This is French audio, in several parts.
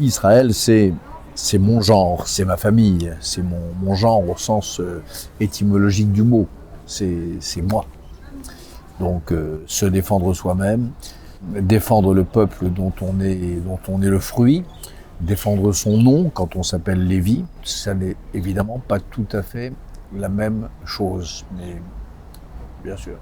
Israël, c'est mon genre, c'est ma famille, c'est mon genre au sens étymologique du mot. C'est moi. Donc se défendre soi-même, défendre le peuple dont on est le fruit, défendre son nom quand on s'appelle Lévi, ça n'est évidemment pas tout à fait la même chose, mais bien sûr.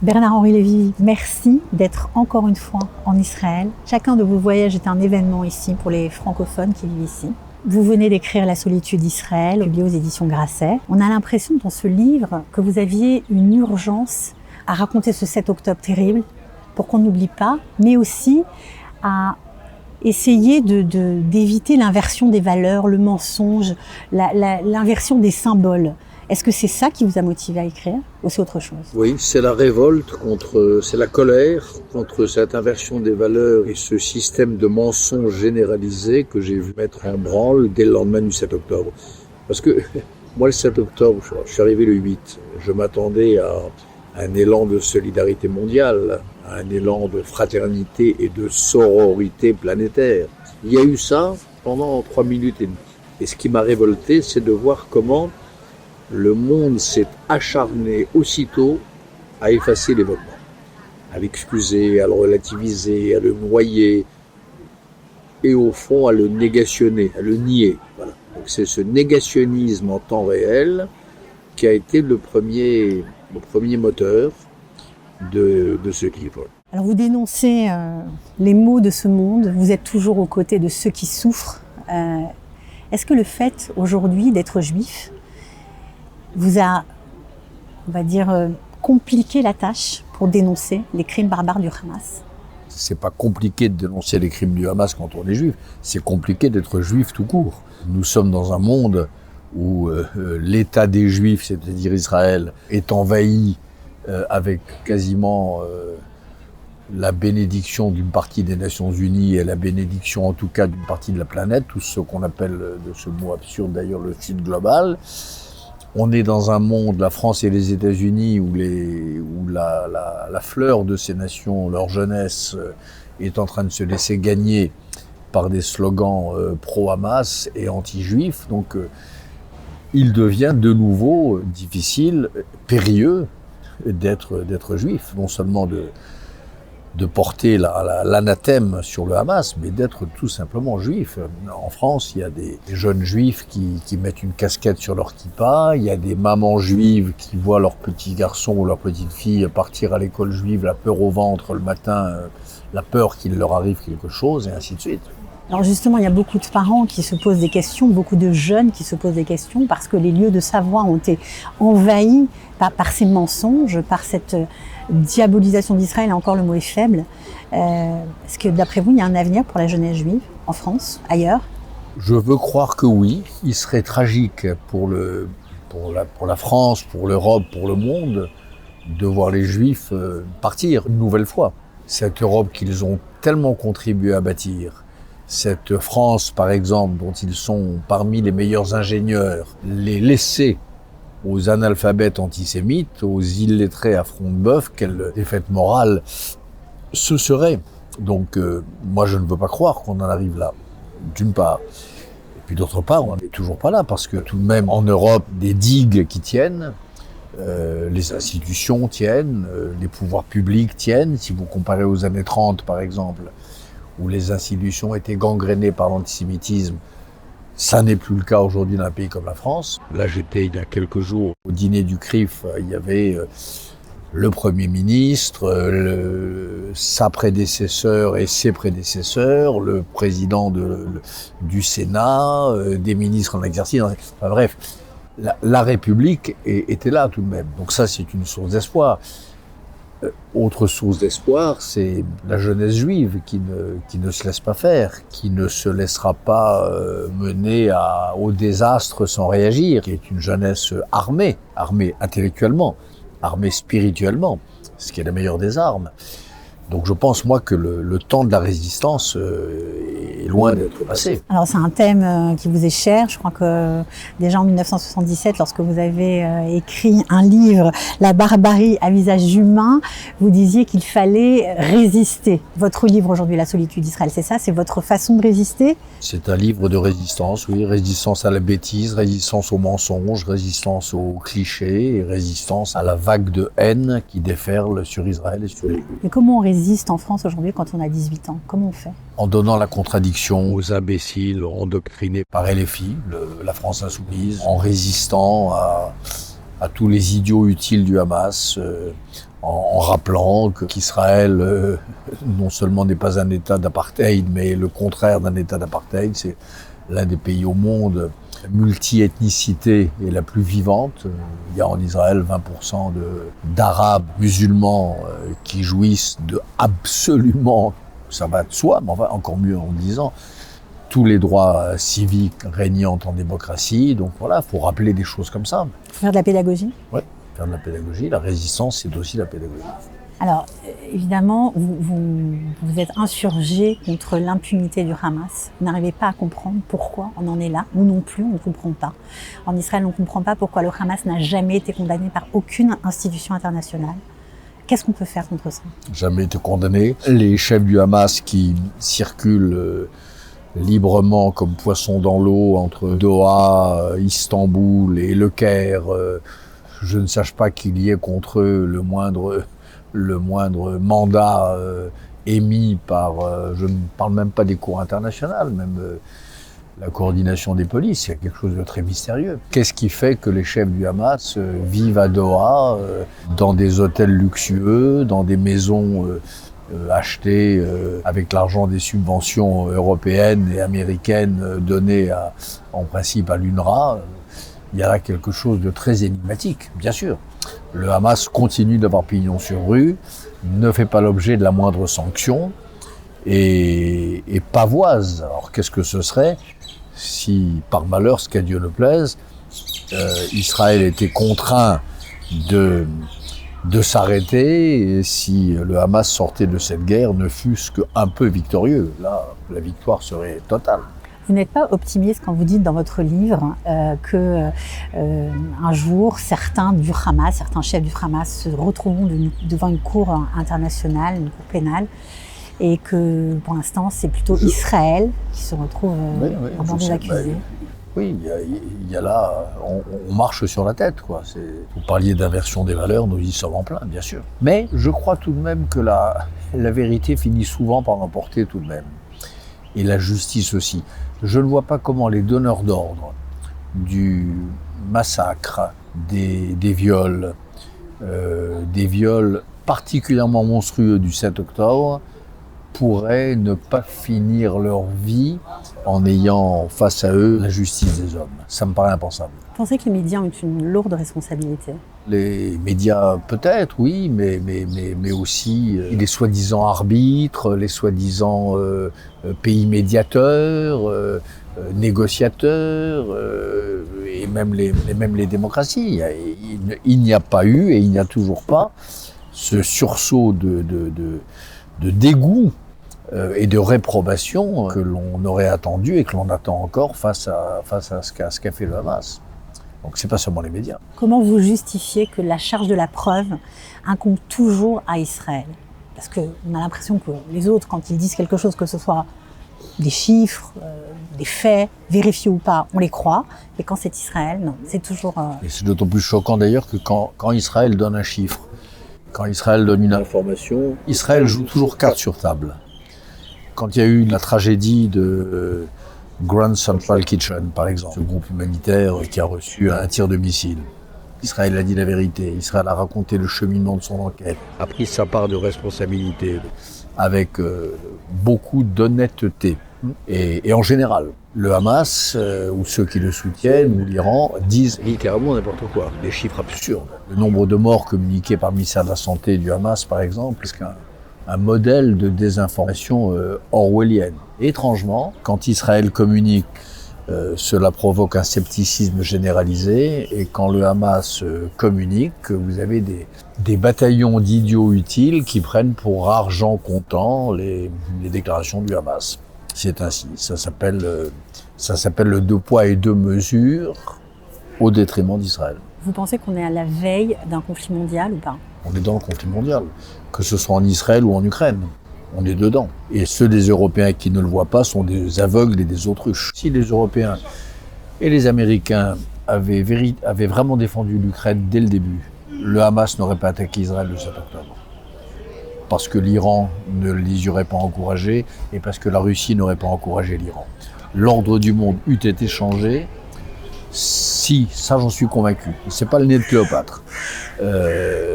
Bernard-Henri Lévy, merci d'être encore une fois en Israël. Chacun de vos voyages est un événement ici pour les francophones qui vivent ici. Vous venez d'écrire La solitude d'Israël, publié aux éditions Grasset. On a l'impression dans ce livre que vous aviez une urgence à raconter ce 7 octobre terrible pour qu'on n'oublie pas, mais aussi à essayer d'éviter l'inversion des valeurs, le mensonge, l'inversion des symboles. Est-ce que c'est ça qui vous a motivé à écrire ou c'est autre chose? Oui, c'est la révolte c'est la colère contre cette inversion des valeurs et ce système de mensonges généralisés que j'ai vu mettre en branle dès le lendemain du 7 octobre. Parce que moi, le 7 octobre, je suis arrivé le 8. Je m'attendais à un élan de solidarité mondiale, à un élan de fraternité et de sororité planétaire. Il y a eu ça pendant 3 minutes et demie. Et ce qui m'a révolté, c'est de voir comment le monde s'est acharné aussitôt à effacer l'événement, à l'excuser, à le relativiser, à le noyer et au fond à le négationner, à le nier. Voilà. Donc c'est ce négationnisme en temps réel qui a été le premier moteur de ce livre. Alors vous dénoncez les maux de ce monde, vous êtes toujours aux côtés de ceux qui souffrent. Est-ce que le fait aujourd'hui d'être juif vous a, on va dire, compliqué la tâche pour dénoncer les crimes barbares du Hamas? C'est pas compliqué de dénoncer les crimes du Hamas quand on est juif, c'est compliqué d'être juif tout court. Nous sommes dans un monde où l'État des Juifs, c'est-à-dire Israël, est envahi avec quasiment la bénédiction d'une partie des Nations Unies et la bénédiction en tout cas d'une partie de la planète, tout ce qu'on appelle de ce mot absurde d'ailleurs le Sud global. On est dans un monde, la France et les États-Unis, où la fleur de ces nations, leur jeunesse, est en train de se laisser gagner par des slogans pro-Hamas et anti-juifs. Donc, il devient de nouveau difficile, périlleux, d'être juif. Non seulement de porter l'anathème sur le Hamas, mais d'être tout simplement juif. En France, il y a des jeunes juifs qui mettent une casquette sur leur kippa, il y a des mamans juives qui voient leur petit garçon ou leur petite fille partir à l'école juive, la peur au ventre le matin, la peur qu'il leur arrive quelque chose, et ainsi de suite. Alors justement, il y a beaucoup de parents qui se posent des questions, beaucoup de jeunes qui se posent des questions parce que les lieux de savoir ont été envahis par ces mensonges, par cette diabolisation d'Israël, et encore le mot est faible. Est-ce que d'après vous, il y a un avenir pour la jeunesse juive en France, ailleurs? Je veux croire que oui. Il serait tragique pour la France, pour l'Europe, pour le monde, de voir les Juifs partir une nouvelle fois. Cette Europe qu'ils ont tellement contribué à bâtir, cette France, par exemple, dont ils sont parmi les meilleurs ingénieurs, les laisser aux analphabètes antisémites, aux illettrés à front de bœuf, quelle défaite morale ce serait. Donc moi je ne veux pas croire qu'on en arrive là, d'une part. Et puis d'autre part, on n'est toujours pas là, parce que tout de même en Europe, des digues qui tiennent, les institutions tiennent, les pouvoirs publics tiennent. Si vous comparez aux années 30 par exemple, où les institutions étaient gangrénées par l'antisémitisme, ça n'est plus le cas aujourd'hui dans un pays comme la France. Là, j'étais il y a quelques jours au dîner du CRIF, il y avait le Premier ministre, sa prédécesseur et ses prédécesseurs, le président du Sénat, des ministres en exercice. Enfin bref, la République était là tout de même. Donc ça, c'est une source d'espoir. Autre source d'espoir, c'est la jeunesse juive qui ne se laisse pas faire, qui ne se laissera pas mener au désastre sans réagir, qui est une jeunesse armée intellectuellement, armée spirituellement, ce qui est la meilleure des armes, Donc je pense, moi, que le temps de la résistance est loin d'être passé. Alors c'est un thème qui vous est cher. Je crois que déjà en 1977, lorsque vous avez écrit un livre, La barbarie à visage humain, vous disiez qu'il fallait résister. Votre livre aujourd'hui, La solitude d'Israël, c'est ça? C'est votre façon de résister? C'est un livre de résistance, oui. Résistance à la bêtise, résistance aux mensonges, résistance aux clichés et résistance à la vague de haine qui déferle sur Israël et sur les Juifs. Mais comment on résiste en France aujourd'hui quand on a 18 ans? Comment on fait? En donnant la contradiction aux imbéciles endoctrinés par LFI, la France insoumise, en résistant à tous les idiots utiles du Hamas, en rappelant qu'Israël non seulement n'est pas un État d'apartheid, mais le contraire d'un État d'apartheid. C'est l'un des pays au monde, la multi-ethnicité est la plus vivante. Il y a en Israël 20% d'Arabes musulmans qui jouissent de absolument, ça va de soi, mais enfin encore mieux en le disant, tous les droits civiques régnant en démocratie. Donc voilà, il faut rappeler des choses comme ça. Faut faire de la pédagogie? Ouais, faire de la pédagogie. La résistance, c'est aussi la pédagogie. Alors, évidemment, vous êtes insurgé contre l'impunité du Hamas. Vous n'arrivez pas à comprendre pourquoi on en est là. Nous non plus, on ne comprend pas. En Israël, on ne comprend pas pourquoi le Hamas n'a jamais été condamné par aucune institution internationale. Qu'est-ce qu'on peut faire contre ça? Jamais été condamné. Les chefs du Hamas qui circulent librement comme poissons dans l'eau entre Doha, Istanbul et Le Caire, je ne sache pas qu'il y ait contre eux le moindre mandat émis par, je ne parle même pas des cours internationales, même la coordination des polices, il y a quelque chose de très mystérieux. Qu'est-ce qui fait que les chefs du Hamas vivent à Doha, dans des hôtels luxueux, dans des maisons achetées avec l'argent des subventions européennes et américaines données en principe à l'UNRWA? Il y a là quelque chose de très énigmatique, bien sûr. Le Hamas continue d'avoir pignon sur rue, ne fait pas l'objet de la moindre sanction et pavoise. Alors qu'est-ce que ce serait si, par malheur, ce qu'à Dieu ne plaise, Israël était contraint de s'arrêter et si le Hamas sortait de cette guerre ne fût-ce qu'un peu victorieux? Là, la victoire serait totale. Vous n'êtes pas optimiste quand vous dites dans votre livre que un jour, certains chefs du Hamas se retrouveront devant une cour internationale, une cour pénale, et que pour l'instant, c'est plutôt Israël qui se retrouve en banc des accusés. Oui, il y a là, on marche sur la tête, quoi. Vous parliez d'inversion des valeurs, nous y sommes en plein, bien sûr. Mais je crois tout de même que la vérité finit souvent par l'emporter tout de même. Et la justice aussi. Je ne vois pas comment les donneurs d'ordre du massacre, des viols particulièrement monstrueux du 7 octobre, pourraient ne pas finir leur vie en ayant face à eux la justice des hommes. Ça me paraît impensable. Vous pensez que les médias ont une lourde responsabilité? Les médias peut-être, oui, mais aussi les soi-disant arbitres, les soi-disant pays médiateurs, négociateurs, et même les démocraties. Il n'y a pas eu et il n'y a toujours pas ce sursaut de dégoût et de réprobation que l'on aurait attendu et que l'on attend encore face à ce qu'a fait le Hamas. Donc c'est pas seulement les médias. Comment vous justifiez que la charge de la preuve incombe toujours à Israël? Parce qu'on a l'impression que les autres, quand ils disent quelque chose, que ce soit des chiffres, des faits, vérifiés ou pas, on les croit. Mais quand c'est Israël, non, c'est toujours... Et c'est d'autant plus choquant d'ailleurs que quand Israël donne un chiffre, quand Israël donne une information, Israël joue toujours carte sur table. Quand il y a eu la tragédie de Grand Central Kitchen, par exemple, ce groupe humanitaire qui a reçu un tir de missile, Israël a dit la vérité, Israël a raconté le cheminement de son enquête, a pris sa part de responsabilité avec beaucoup d'honnêteté. Et en général, le Hamas ou ceux qui le soutiennent ou l'Iran disent littéralement n'importe quoi, des chiffres absurdes. Le nombre de morts communiqués par le ministère de la Santé du Hamas, par exemple, c'est un modèle de désinformation orwellienne. Et étrangement, quand Israël communique Cela provoque un scepticisme généralisé et quand le Hamas communique, vous avez des bataillons d'idiots utiles qui prennent pour argent comptant les déclarations du Hamas. C'est ainsi, ça s'appelle le deux poids et deux mesures au détriment d'Israël. Vous pensez qu'on est à la veille d'un conflit mondial ou pas? On est dans le conflit mondial, que ce soit en Israël ou en Ukraine. On est dedans. Et ceux des Européens qui ne le voient pas sont des aveugles et des autruches. Si les Européens et les Américains avaient vraiment défendu l'Ukraine dès le début, le Hamas n'aurait pas attaqué Israël le 7 octobre. Parce que l'Iran ne les aurait pas encouragés et parce que la Russie n'aurait pas encouragé l'Iran. L'ordre du monde eût été changé si, ça j'en suis convaincu, c'est pas le nez de Cléopâtre,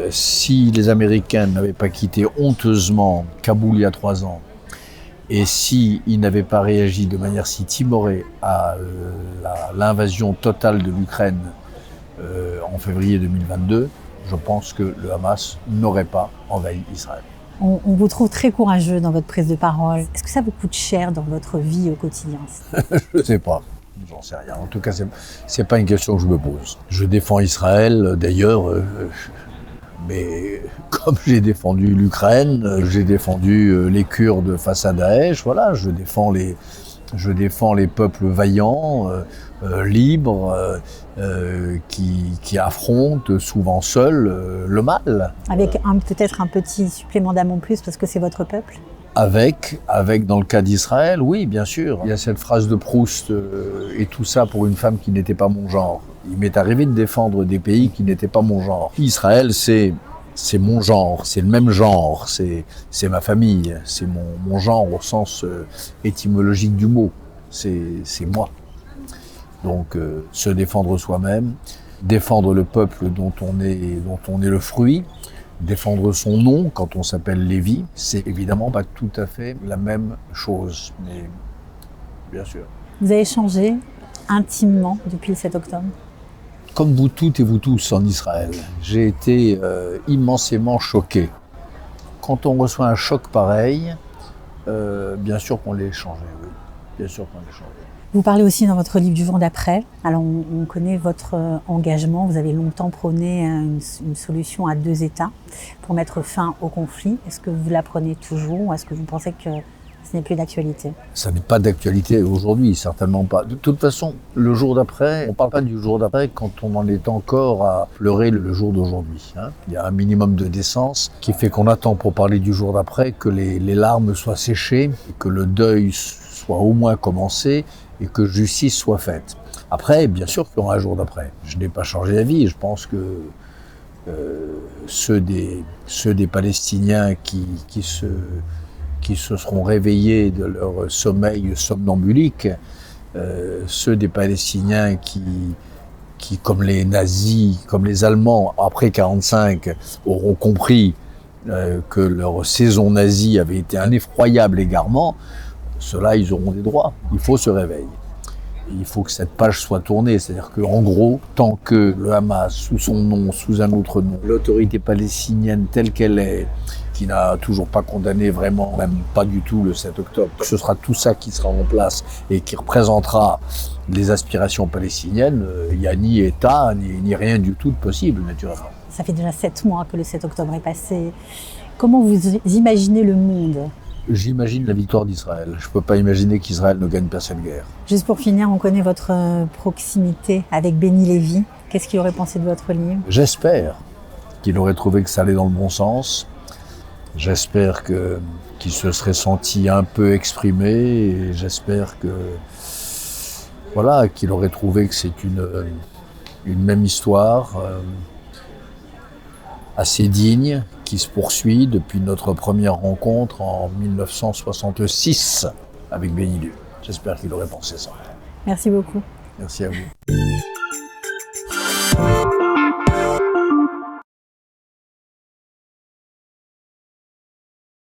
si les Américains n'avaient pas quitté honteusement Kaboul il y a 3 ans et s'ils n'avaient pas réagi de manière si timorée à l'invasion totale de l'Ukraine en février 2022, je pense que le Hamas n'aurait pas envahi Israël. On vous trouve très courageux dans votre prise de parole. Est-ce que ça vous coûte cher dans votre vie au quotidien? Je ne sais pas. J'en sais rien. En tout cas, c'est pas une question que je me pose. Je défends Israël, d'ailleurs, mais comme j'ai défendu l'Ukraine, j'ai défendu les Kurdes face à Daesh, voilà, je défends les peuples vaillants, libres, qui affrontent souvent seuls le mal. Avec peut-être un petit supplément d'âme en plus parce que c'est votre peuple? Avec, dans le cas d'Israël, oui, bien sûr. Il y a cette phrase de Proust, et tout ça pour une femme qui n'était pas mon genre. Il m'est arrivé de défendre des pays qui n'étaient pas mon genre. Israël, c'est mon genre, c'est le même genre, c'est ma famille, c'est mon genre au sens étymologique du mot. C'est moi. Donc, se défendre soi-même, défendre le peuple dont on est le fruit, défendre son nom quand on s'appelle Lévi, c'est évidemment pas tout à fait la même chose, mais bien sûr. Vous avez changé intimement depuis le 7 octobre? Comme vous toutes et vous tous en Israël, j'ai été immensément choqué. Quand on reçoit un choc pareil, bien sûr qu'on l'est changé, oui. Bien sûr qu'on l'est changé. Vous parlez aussi dans votre livre du jour d'après. Alors on connaît votre engagement. Vous avez longtemps prôné une solution à 2 États pour mettre fin au conflit. Est-ce que vous la prenez toujours ou est-ce que vous pensez que ce n'est plus d'actualité? Ça n'est pas d'actualité aujourd'hui, certainement pas. De toute façon, le jour d'après, on ne parle pas du jour d'après quand on en est encore à pleurer le jour d'aujourd'hui. Hein. Il y a un minimum de décence qui fait qu'on attend pour parler du jour d'après que les larmes soient séchées, et que le deuil soit au moins commencé et que justice soit faite. Après, bien sûr qu'il y aura un jour d'après. Je n'ai pas changé d'avis. Je pense que ceux des Palestiniens qui se seront réveillés de leur sommeil somnambulique, ceux des Palestiniens qui, comme les nazis, comme les Allemands, après 1945, auront compris que leur saison nazie avait été un effroyable égarement, ceux-là, ils auront des droits. Il faut se réveiller. Il faut que cette page soit tournée. C'est-à-dire qu'en gros, tant que le Hamas, sous son nom, sous un autre nom, l'autorité palestinienne telle qu'elle est, qui n'a toujours pas condamné vraiment, même pas du tout le 7 octobre, ce sera tout ça qui sera en place et qui représentera les aspirations palestiniennes, il n'y a ni État, ni rien du tout de possible, naturellement. Ça fait déjà 7 mois que le 7 octobre est passé. Comment vous imaginez le monde ? J'imagine la victoire d'Israël. Je ne peux pas imaginer qu'Israël ne gagne pas cette guerre. Juste pour finir, on connaît votre proximité avec Benny Lévy. Qu'est-ce qu'il aurait pensé de votre livre ? J'espère qu'il aurait trouvé que ça allait dans le bon sens. J'espère qu'il se serait senti un peu exprimé. Et j'espère qu'il aurait trouvé que c'est une même histoire assez digne, qui se poursuit depuis notre première rencontre en 1966 avec Benny Lévy. J'espère qu'il aurait pensé ça. Merci beaucoup. Merci à vous.